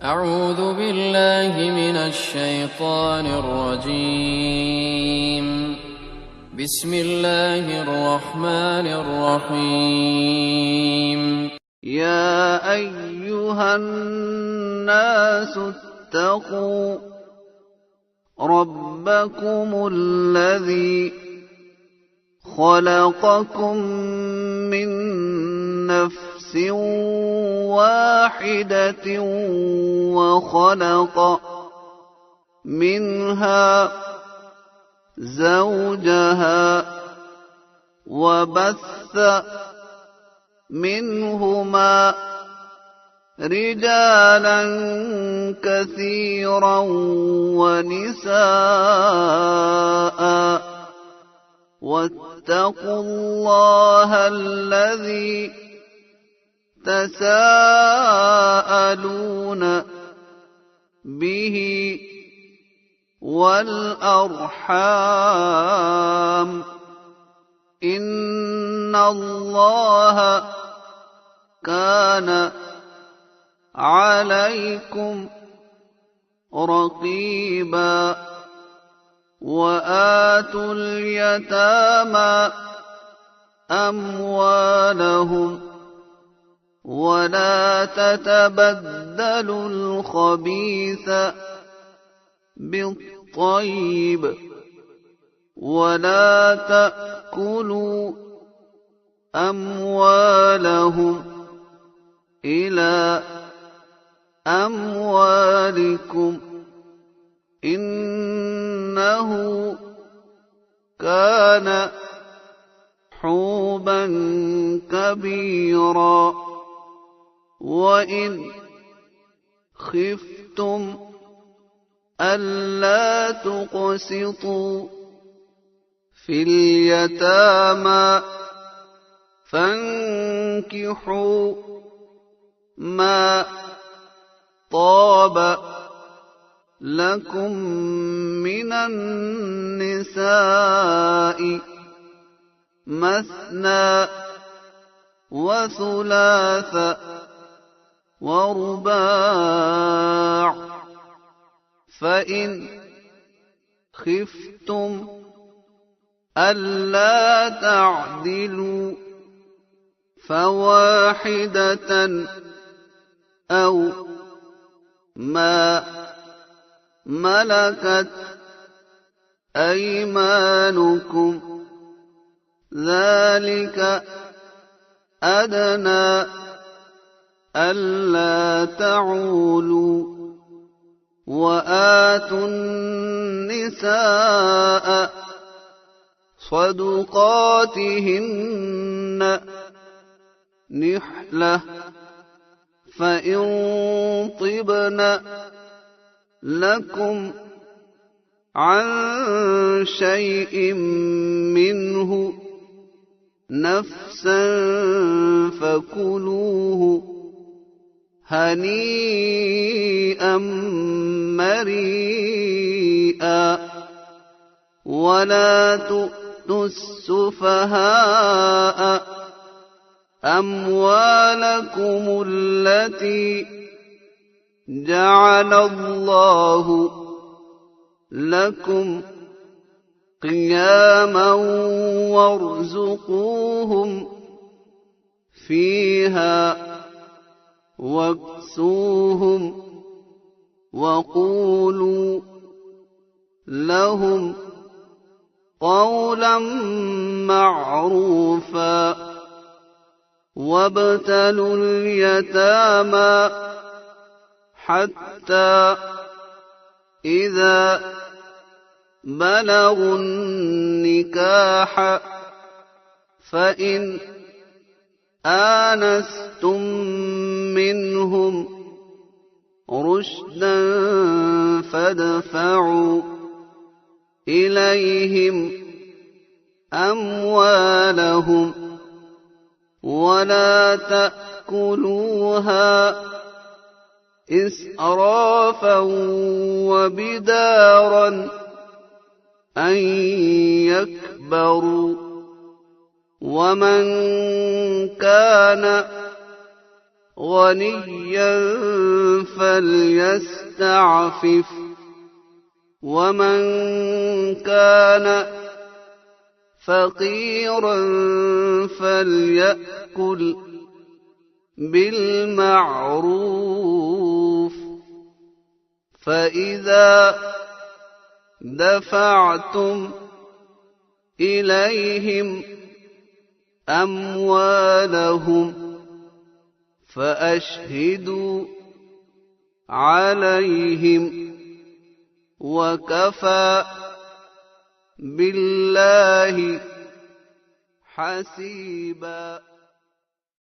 أعوذ بالله من الشيطان الرجيم. بسم الله الرحمن الرحيم. يا أيها الناس اتقوا ربكم الذي خلقكم من نفس واحدة وخلق منها زوجها وبث منهما رجالا كثيرا ونساء واتقوا الله الذي تساءلون به والأرحام إن الله كان عليكم رقيبا وآتوا اليتامى أموالهم ولا تتبدلوا الخبيث بالطيب ولا تأكلوا أموالهم إلى أموالكم إنه كان حوبا كبيرا وإن خفتم ألا تقسطوا في اليتامى فانكحوا ما طاب لكم من النساء مثنى وثلاث ورباع فإن خفتم ألا تعدلوا فواحدة أو ما ملكت أيمانكم ذلك أدنى ألا تعولوا وآتوا النساء صدقاتهن نحلة فإن طبن لكم عن شيء منه نفسا فكلوه هنيئا مريئا ولا تؤتوا السفهاء أموالكم التي جعل الله لكم قياما وارزقوهم فيها واكسوهم وقولوا لهم قولا معروفا وابتلوا اليتامى حتى إذا بلغوا النكاح فإن آنستم منهم رشدا فادفعوا إليهم أموالهم ولا تأكلوها إسرافا وبدارا أن يكبروا ومن كان غنيا فليستعفف ومن كان فقيرا فليأكل بالمعروف فإذا دفعتم إليهم أموالهم فأشهدوا عليهم وكفى بالله حسيبا.